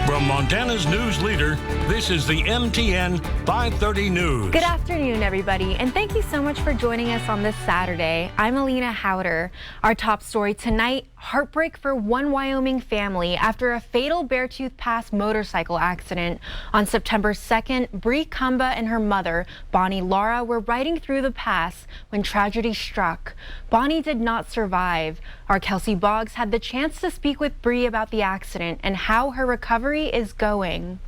From Montana's news leader, this is the MTN 530 News. Good afternoon, everybody, and thank you so much for joining us on this Saturday. I'm Alina Hauter. Our top story tonight, heartbreak for one Wyoming family after a fatal Beartooth Pass motorcycle accident. On September 2nd, Bree Kumba and her mother, Bonnie Laura, were riding through the pass when tragedy struck. Bonnie did not survive. Our Kelsey Boggs had the chance to speak with Bree about the accident and how her recovery is going.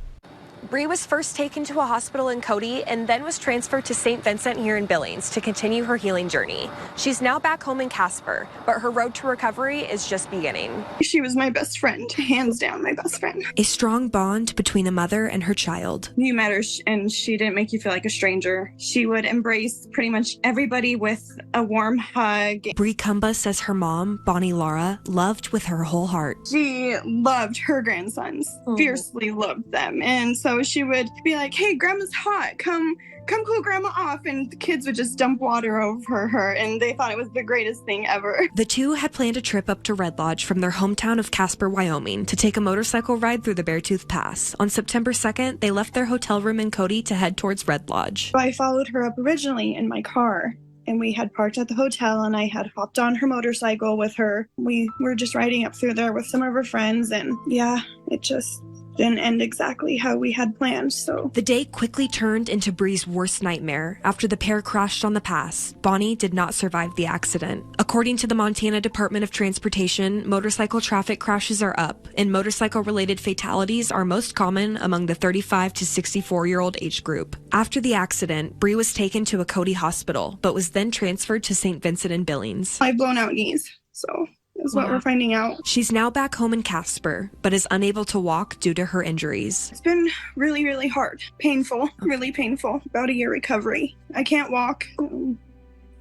Bree was first taken to a hospital in Cody and then was transferred to St. Vincent here in Billings to continue her healing journey. She's now back home in Casper, but her road to recovery is just beginning. She was my best friend, hands down my best friend. A strong bond between a mother and her child. You met her and she didn't make you feel like a stranger. She would embrace pretty much everybody with a warm hug. Bree Kumba says her mom, Bonnie Laura, loved with her whole heart. She loved her grandsons, fiercely loved them. And so she would be like, hey, grandma's hot, come cool grandma off, and the kids would just dump water over her, and they thought it was the greatest thing ever. The two had planned a trip up to Red Lodge from their hometown of Casper, Wyoming, to take a motorcycle ride through the Beartooth Pass. On September 2nd, they left their hotel room in Cody to head towards Red Lodge. I followed her up originally in my car, and we had parked at the hotel, and I had hopped on her motorcycle with her. We were just riding up through there with some of her friends, and yeah, it just didn't end exactly how we had planned. So the day quickly turned into Bree's worst nightmare. After the pair crashed on the pass, Bonnie did not survive the accident. According to the Montana Department of Transportation, motorcycle traffic crashes are up, and motorcycle-related fatalities are most common among the 35 to 64-year-old age group. After the accident, Bree was taken to a Cody hospital, but was then transferred to St. Vincent and Billings. I've blown out knees, so is what we're finding out. She's now back home in Casper, but is unable to walk due to her injuries. It's been really, really hard. Painful, really painful. About a year recovery. I can't walk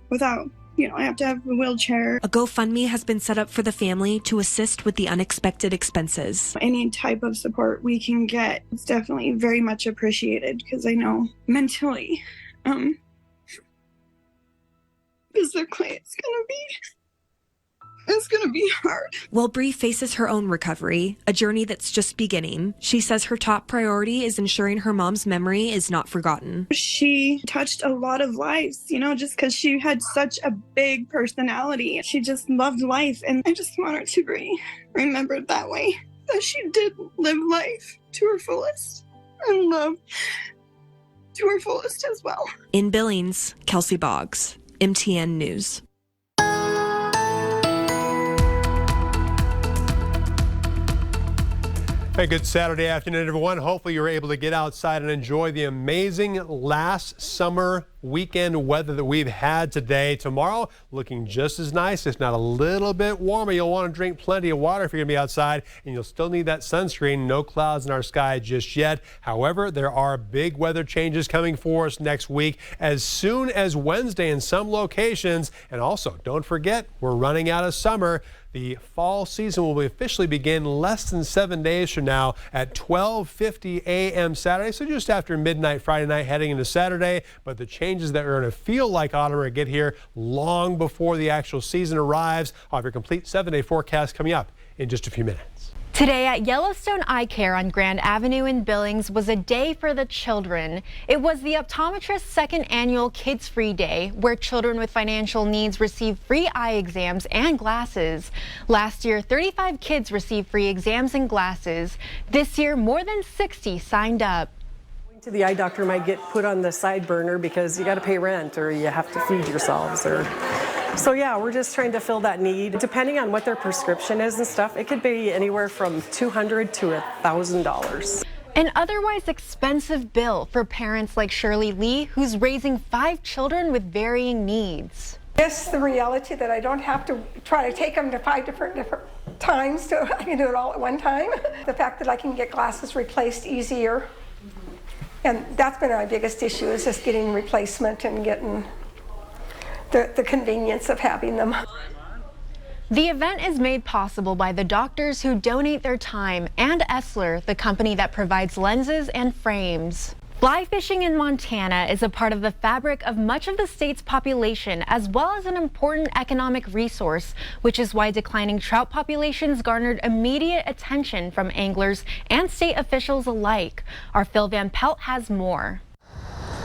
without, I have to have a wheelchair. A GoFundMe has been set up for the family to assist with the unexpected expenses. Any type of support we can get is definitely very much appreciated, because I know mentally, physically, it's going to be hard. While Bree faces her own recovery, a journey that's just beginning, she says her top priority is ensuring her mom's memory is not forgotten. She touched a lot of lives, just because she had such a big personality. She just loved life, and I just want her to be remembered that way, that she did live life to her fullest and love to her fullest as well. In Billings, Kelsey Boggs, MTN News. Hey, good Saturday afternoon, everyone. Hopefully you're able to get outside and enjoy the amazing last summer weekend weather that we've had today. Tomorrow looking just as nice, if not a little bit warmer. You'll want to drink plenty of water if you're going to be outside, and you'll still need that sunscreen. No clouds in our sky just yet. However, there are big weather changes coming for us next week, as soon as Wednesday in some locations. And also, don't forget, we're running out of summer. The fall season will officially begin less than 7 days from now at 12:50 a.m. Saturday, so just after midnight Friday night heading into Saturday. But the changes that are going to feel like autumn are going to get here long before the actual season arrives. I'll have your complete 7-day forecast coming up in just a few minutes. Today at Yellowstone Eye Care on Grand Avenue in Billings was a day for the children. It was the optometrist's second annual Kids Free Day, where children with financial needs receive free eye exams and glasses. Last year, 35 kids received free exams and glasses. This year, more than 60 signed up. Going to the eye doctor might get put on the side burner because you got to pay rent or you have to feed yourselves So yeah, we're just trying to fill that need. Depending on what their prescription is and stuff, it could be anywhere from $200 to $1,000. An otherwise expensive bill for parents like Shirley Lee, who's raising 5 children with varying needs. It's the reality that I don't have to try to take them to 5 different times, so I can do it all at one time. The fact that I can get glasses replaced easier. And that's been our biggest issue, is just getting replacement and getting the convenience of having them. The event is made possible by the doctors who donate their time and Essler, the company that provides lenses and frames. Fly fishing in Montana is a part of the fabric of much of the state's population, as well as an important economic resource, which is why declining trout populations garnered immediate attention from anglers and state officials alike. Our Phil Van Pelt has more.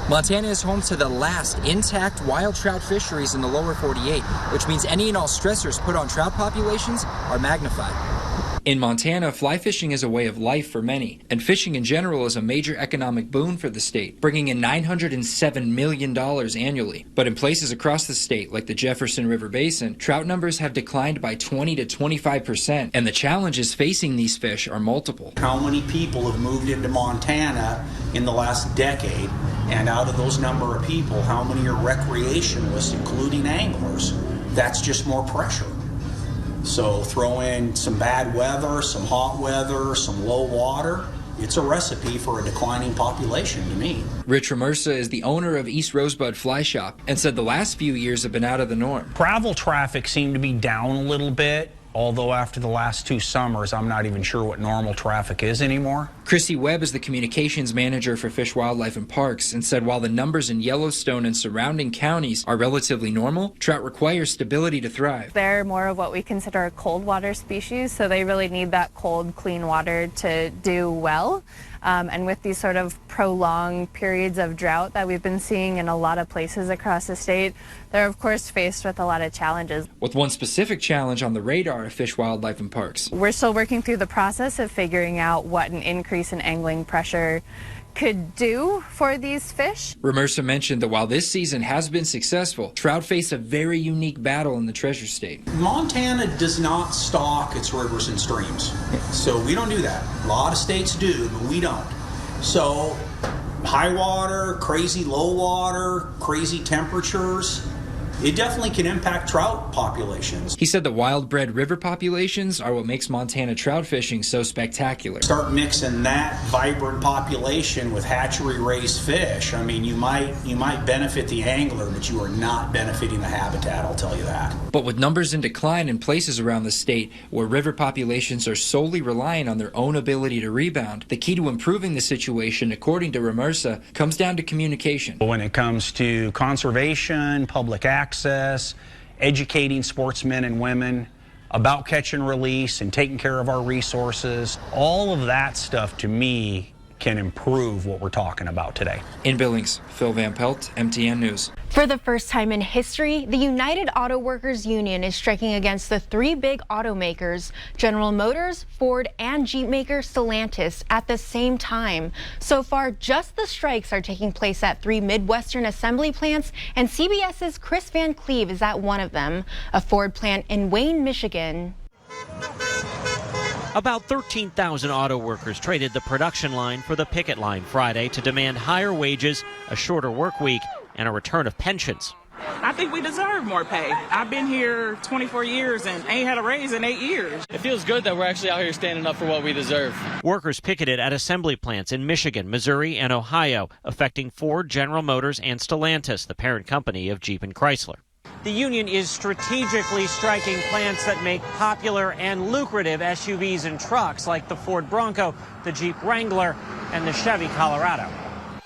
Montana is home to the last intact wild trout fisheries in the lower 48, which means any and all stressors put on trout populations are magnified. In Montana, fly fishing is a way of life for many, and fishing in general is a major economic boon for the state, bringing in $907 million annually. But in places across the state, like the Jefferson River Basin, trout numbers have declined by 20 to 25%, and the challenges facing these fish are multiple. How many people have moved into Montana in the last decade? And out of those number of people, how many are recreationalists, including anglers? That's just more pressure. So throw in some bad weather, some hot weather, some low water. It's a recipe for a declining population to me. Rich Ramersa is the owner of East Rosebud Fly Shop and said the last few years have been out of the norm. Travel traffic seemed to be down a little bit, although after the last 2 summers, I'm not even sure what normal traffic is anymore. Chrissy Webb is the communications manager for Fish, Wildlife, and Parks and said while the numbers in Yellowstone and surrounding counties are relatively normal, trout require stability to thrive. They're more of what we consider a cold water species, so they really need that cold, clean water to do well. And with these sort of prolonged periods of drought that we've been seeing in a lot of places across the state, they're of course faced with a lot of challenges. With one specific challenge on the radar of Fish, Wildlife, and Parks. We're still working through the process of figuring out what an increase in angling pressure could do for these fish. Ramersa mentioned that while this season has been successful, trout face a very unique battle in the Treasure State. Montana does not stock its rivers and streams. So we don't do that. A lot of states do, but we don't. So high water, crazy low water, crazy temperatures, it definitely can impact trout populations. He said the wild-bred river populations are what makes Montana trout fishing so spectacular. Start mixing that vibrant population with hatchery-raised fish. I mean, you might benefit the angler, but you are not benefiting the habitat, I'll tell you that. But with numbers in decline in places around the state where river populations are solely reliant on their own ability to rebound, the key to improving the situation, according to Ramersa, comes down to communication. When it comes to conservation, public access, educating sportsmen and women about catch and release and taking care of our resources, all of that stuff to me can improve what we're talking about today. In Billings, Phil Van Pelt, MTN News. For the first time in history, the United Auto Workers Union is striking against the 3 big automakers, General Motors, Ford, and Jeep maker Stellantis, at the same time. So far, just the strikes are taking place at 3 Midwestern assembly plants, and CBS's Chris Van Cleve is at one of them, a Ford plant in Wayne, Michigan. About 13,000 auto workers traded the production line for the picket line Friday to demand higher wages, a shorter work week, and a return of pensions. I think we deserve more pay. I've been here 24 years and ain't had a raise in 8 years. It feels good that we're actually out here standing up for what we deserve. Workers picketed at assembly plants in Michigan, Missouri, and Ohio, affecting Ford, General Motors, and Stellantis, the parent company of Jeep and Chrysler. The union is strategically striking plants that make popular and lucrative SUVs and trucks like the Ford Bronco, the Jeep Wrangler, and the Chevy Colorado.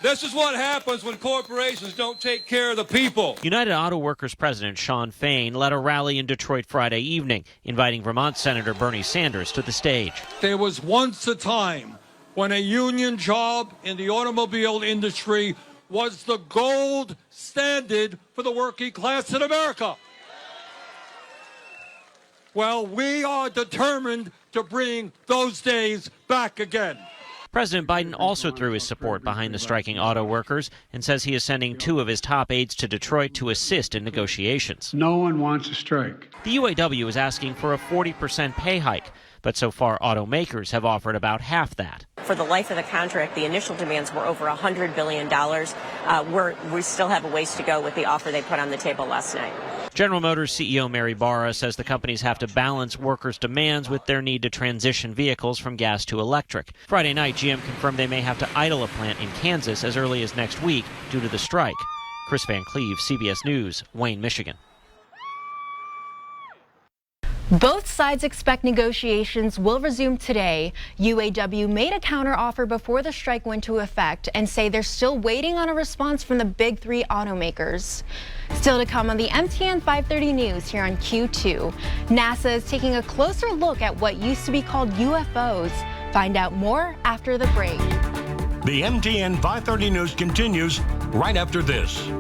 This is what happens when corporations don't take care of the people. United Auto Workers President Shawn Fain led a rally in Detroit Friday evening, inviting Vermont Senator Bernie Sanders to the stage. There was once a time when a union job in the automobile industry was the gold standard for the working class in America. Well, we are determined to bring those days back again. President Biden also threw his support behind the striking auto workers and says he is sending 2 of his top aides to Detroit to assist in negotiations. No one wants a strike. The UAW is asking for a 40% pay hike, but so far automakers have offered about half that. For the life of the contract, the initial demands were over $100 billion. We still have a ways to go with the offer they put on the table last night. General Motors CEO Mary Barra says the companies have to balance workers' demands with their need to transition vehicles from gas to electric. Friday night, GM confirmed they may have to idle a plant in Kansas as early as next week due to the strike. Chris Van Cleve, CBS News, Wayne, Michigan. Both sides expect negotiations will resume today. UAW made a counteroffer before the strike went into effect and say they're still waiting on a response from the big three automakers. Still to come on the MTN 530 News here on Q2. NASA is taking a closer look at what used to be called UFOs. Find out more after the break. The MTN 530 News continues right after this.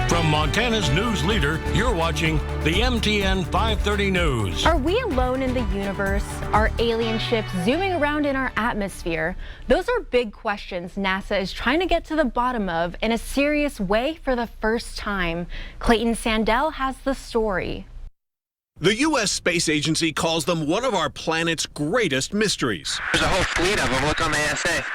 From Montana's news leader, you're watching the MTN 530 News. Are we alone in the universe? Are alien ships zooming around in our atmosphere? Those are big questions NASA is trying to get to the bottom of in a serious way for the first time. Clayton Sandell has the story. The U.S. Space Agency calls them one of our planet's greatest mysteries. There's a whole fleet of them. Look on the ASA.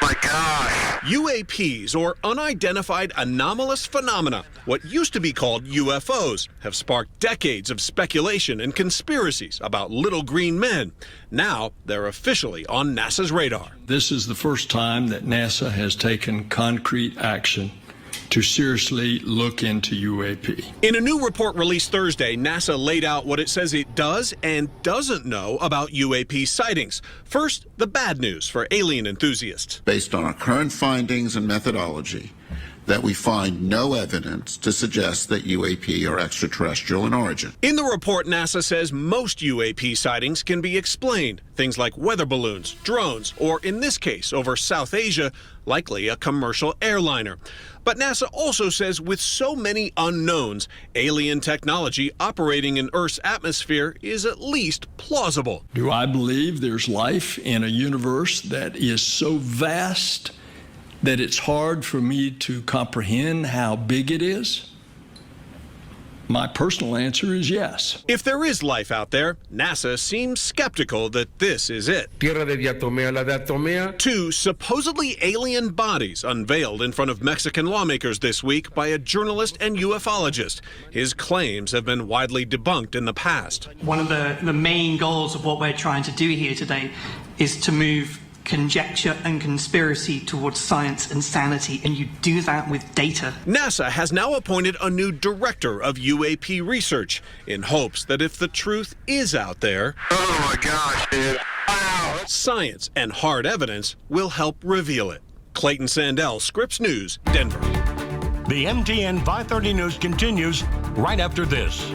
My gosh. UAPs, or unidentified anomalous phenomena, what used to be called UFOs, have sparked decades of speculation and conspiracies about little green men. Now they're officially on NASA's radar. This is the first time that NASA has taken concrete action to seriously look into UAP. In a new report released Thursday, NASA laid out what it says it does and doesn't know about UAP sightings. First, the bad news for alien enthusiasts. Based on our current findings and methodology, that we find no evidence to suggest that UAP are extraterrestrial in origin. In the report, NASA says most UAP sightings can be explained. Things like weather balloons, drones, or in this case, over South Asia, likely a commercial airliner. But NASA also says with so many unknowns, alien technology operating in Earth's atmosphere is at least plausible. Do I believe there's life in a universe that is so vast that it's hard for me to comprehend how big it is? My personal answer is yes. If there is life out there, NASA seems skeptical that this is it. Tierra de diatomea, la diatomea. Two supposedly alien bodies unveiled in front of Mexican lawmakers this week by a journalist and ufologist. His claims have been widely debunked in the past. One of the main goals of what we're trying to do here today is to move conjecture and conspiracy towards science and sanity, and you do that with data. NASA has now appointed a new director of UAP research in hopes that if the truth is out there, oh my gosh, dude. Wow. Science and hard evidence will help reveal it. Clayton Sandell, Scripps News, Denver. The MTN 530 News continues right after this.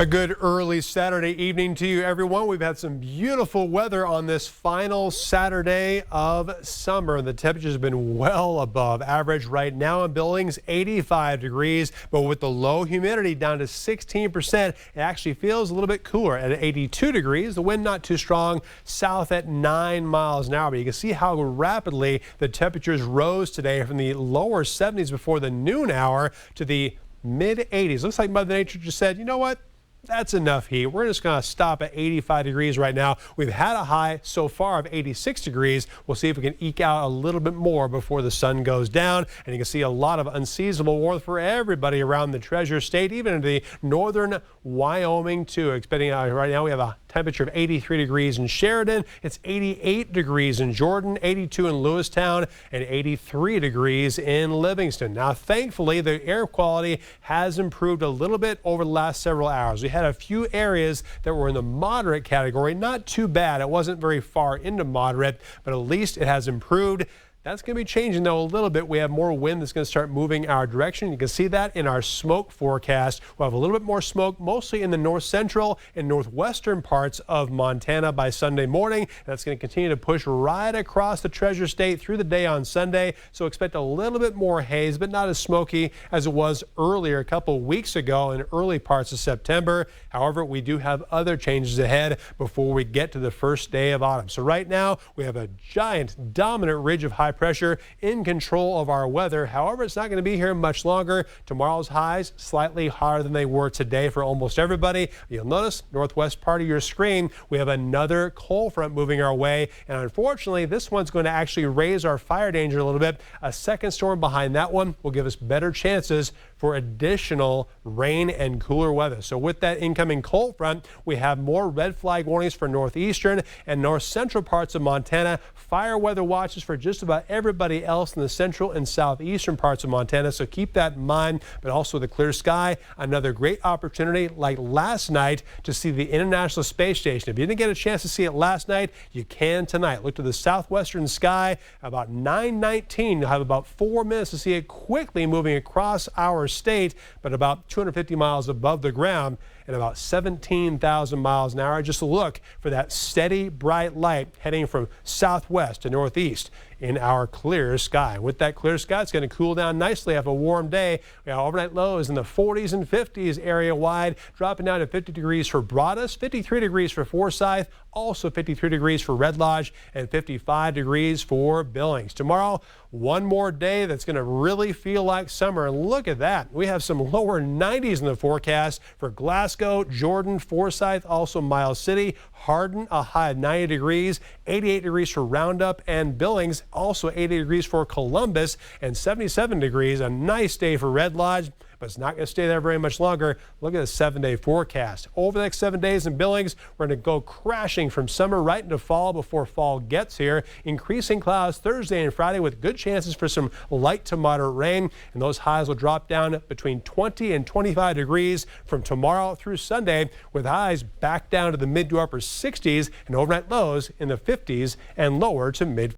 A good early Saturday evening to you, everyone. We've had some beautiful weather on this final Saturday of summer. The temperatures have been well above average right now in Billings, 85 degrees, but with the low humidity down to 16%, it actually feels a little bit cooler at 82 degrees. The wind not too strong, south at 9 miles an hour. But you can see how rapidly the temperatures rose today from the lower 70s before the noon hour to the mid 80s. Looks like Mother Nature just said, you know what? That's enough heat. We're just going to stop at 85 degrees right now. We've had a high so far of 86 degrees. We'll see if we can eke out a little bit more before the sun goes down. And you can see a lot of unseasonable warmth for everybody around the Treasure State, even in the northern Wyoming too. Expecting right now we have a temperature of 83 degrees in Sheridan. It's 88 degrees in Jordan, 82 in Lewistown, and 83 degrees in Livingston. Now, thankfully, the air quality has improved a little bit over the last several hours. We had a few areas that were in the moderate category. Not too bad. It wasn't very far into moderate, but at least it has improved. That's going to be changing, though, a little bit. We have more wind that's going to start moving our direction. You can see that in our smoke forecast. We'll have a little bit more smoke, mostly in the north central and northwestern parts of Montana by Sunday morning. That's going to continue to push right across the Treasure State through the day on Sunday. So expect a little bit more haze, but not as smoky as it was earlier a couple weeks ago in early parts of September. However, we do have other changes ahead before we get to the first day of autumn. So right now, we have a giant dominant ridge of high pressure in control of our weather. However, it's not going to be here much longer. Tomorrow's highs slightly higher than they were today for almost everybody. You'll notice northwest part of your screen, we have another cold front moving our way. And unfortunately, this one's going to actually raise our fire danger a little bit. A second storm behind that one will give us better chances for additional rain and cooler weather. So with that incoming cold front, we have more red flag warnings for northeastern and north central parts of Montana. Fire weather watches for just about everybody else in the central and southeastern parts of Montana. So keep that in mind, but also the clear sky. Another great opportunity like last night to see the International Space Station. If you didn't get a chance to see it last night, you can tonight. Look to the southwestern sky about 9:19. You'll have about 4 minutes to see it quickly moving across our state, but about 250 miles above the ground at about 17,000 miles an hour. Just look for that steady, bright light heading from southwest to northeast in our clear sky. With that clear sky, it's going to cool down nicely after a warm day. We have overnight lows in the 40s and 50s area wide, dropping down to 50 degrees for Broadus, 53 degrees for Forsyth, also 53 degrees for Red Lodge, and 55 degrees for Billings. Tomorrow, one more day that's going to really feel like summer. And look at that. We have some lower 90s in the forecast for Glasgow, Jordan, Forsyth, also Miles City, Hardin, a high of 90 degrees, 88 degrees for Roundup and Billings, also 80 degrees for Columbus, and 77 degrees. A nice day for Red Lodge, but it's not going to stay there very much longer. Look at the 7-day forecast. Over the next 7 days in Billings, we're going to go crashing from summer right into fall before fall gets here. Increasing clouds Thursday and Friday with good chances for some light to moderate rain, and those highs will drop down between 20 and 25 degrees from tomorrow through Sunday, with highs back down to the mid to upper 60s and overnight lows in the 50s and lower to mid.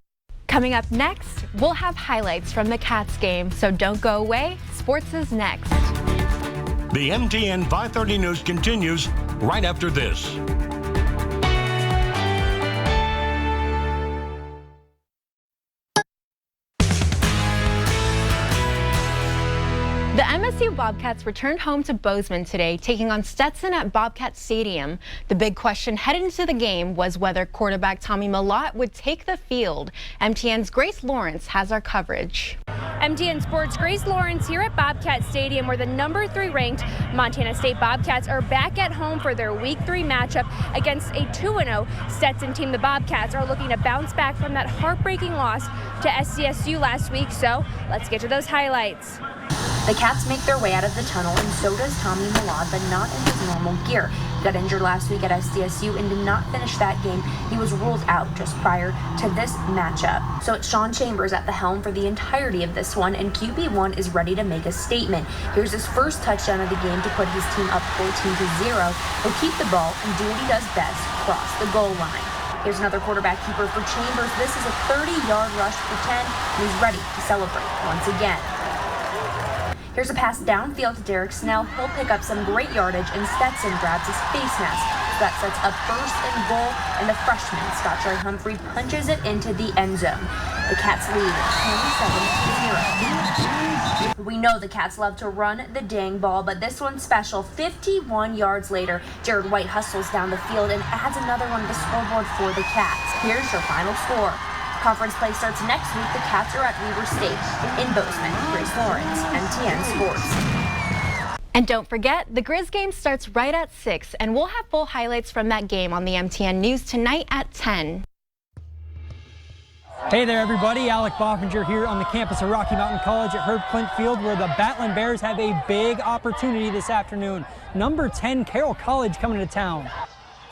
Coming up next, we'll have highlights from the Cats game, so don't go away. Sports is next. The MTN 530 news continues right after this. The MSU Bobcats returned home to Bozeman today, taking on Stetson at Bobcat Stadium. The big question heading into the game was whether quarterback Tommy Mellott would take the field. MTN's Grace Lawrence has our coverage. MTN Sports' Grace Lawrence here at Bobcat Stadium, where the number 3 ranked Montana State Bobcats are back at home for their Week 3 matchup against a 2-0 Stetson team. The Bobcats are looking to bounce back from that heartbreaking loss to SCSU last week, so let's get to those highlights. The Cats make their way out of the tunnel, and so does Tommy Mellott, but not in his normal gear. He got injured last week at SDSU and did not finish that game. He was ruled out just prior to this matchup. So it's Sean Chambers at the helm for the entirety of this one, and QB1 is ready to make a statement. Here's his first touchdown of the game to put his team up 14-0. He'll keep the ball and do what he does best, cross the goal line. Here's another quarterback keeper for Chambers. This is a 30-yard rush for 10, and he's ready to celebrate once again. Here's a pass downfield to Derek Snell. He'll pick up some great yardage, and Stetson grabs his face mask. That sets up 1st and goal, and the freshman, Scott Joy Humphrey, punches it into the end zone. The Cats lead 27-0. We know the Cats love to run the dang ball, but this one's special. 51 yards later, Jared White hustles down the field and adds another one to the scoreboard for the Cats. Here's your final score. Conference play starts next week. The Cats are at Weber State in Bozeman. Grace Lawrence, MTN Sports. And don't forget, the Grizz game starts right at 6, and we'll have full highlights from that game on the MTN News tonight at 10. Hey there, everybody. Alec Boffinger here on the campus of Rocky Mountain College at Herb Clint Field, where the Battling Bears have a big opportunity this afternoon. Number 10, Carroll College coming to town.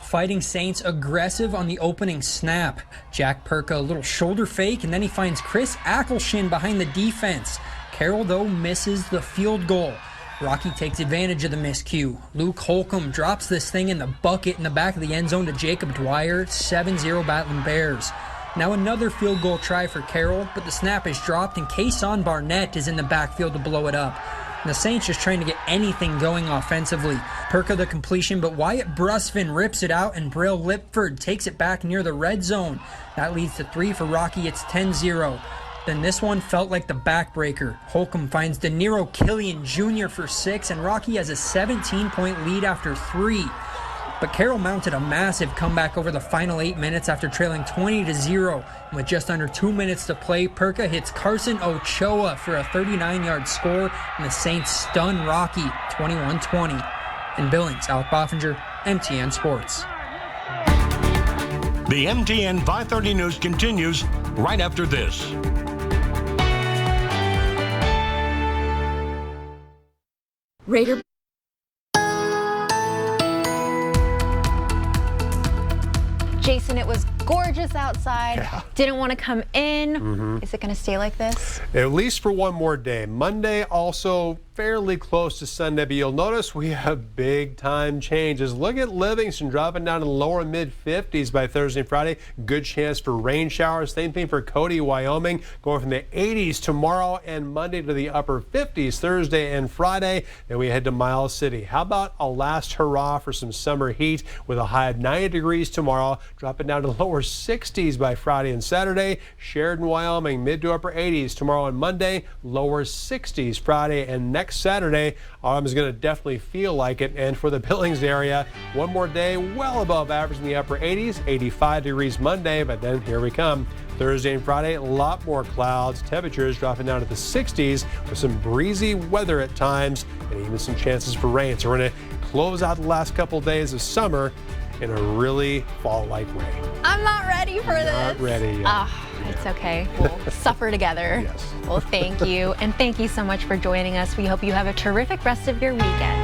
Fighting Saints aggressive on the opening snap. Jack Perka a little shoulder fake, and then he finds Chris Ackleshin behind the defense. Carroll, though, misses the field goal. Rocky takes advantage of the miscue. Luke Holcomb drops this thing in the bucket in the back of the end zone to Jacob Dwyer. 7-0 Battling Bears. Now another field goal try for Carroll, but the snap is dropped, and Kason Barnett is in the backfield to blow it up. And the Saints just trying to get anything going offensively. Perka the completion, but Wyatt Brusvin rips it out, and Braille Lipford takes it back near the red zone. That leads to 3 for Rocky. It's 10-0. Then this one felt like the backbreaker. Holcomb finds De Niro Killian Jr. for 6, and Rocky has a 17-point lead after 3. But Carroll mounted a massive comeback over the final 8 minutes after trailing 20-0. And with just under 2 minutes to play, Perka hits Carson Ochoa for a 39-yard score, and the Saints stun Rocky 21-20. In Billings, Alec Boffinger, MTN Sports. The MTN 530 news continues right after this. Raider. Jason, it was gorgeous outside. Yeah. Didn't want to come in. Is it going to stay like this? At least for one more day. Monday also fairly close to Sunday, but you'll notice we have big time changes. Look at Livingston dropping down to the lower mid 50s by Thursday and Friday. Good chance for rain showers. Same thing for Cody, Wyoming, going from the 80s tomorrow and Monday to the upper 50s Thursday and Friday. Then we head to Miles City. How about a last hurrah for some summer heat with a high of 90 degrees tomorrow, dropping down to the lower 60s by Friday and Saturday. Sheridan, Wyoming, mid to upper 80s tomorrow and Monday, lower 60s Friday and next Saturday. Autumn is going to definitely feel like it. And for the Billings area, one more day well above average in the upper 80s, 85 degrees Monday, but then here we come. Thursday and Friday, a lot more clouds. Temperatures dropping down to the 60s with some breezy weather at times and even some chances for rain. So we're going to close out the last couple of days of summer in a really fall-like way. I'm not ready for this. Not ready yet. It's okay. We'll suffer together. Yes. Well, thank you. And thank you so much for joining us. We hope you have a terrific rest of your weekend.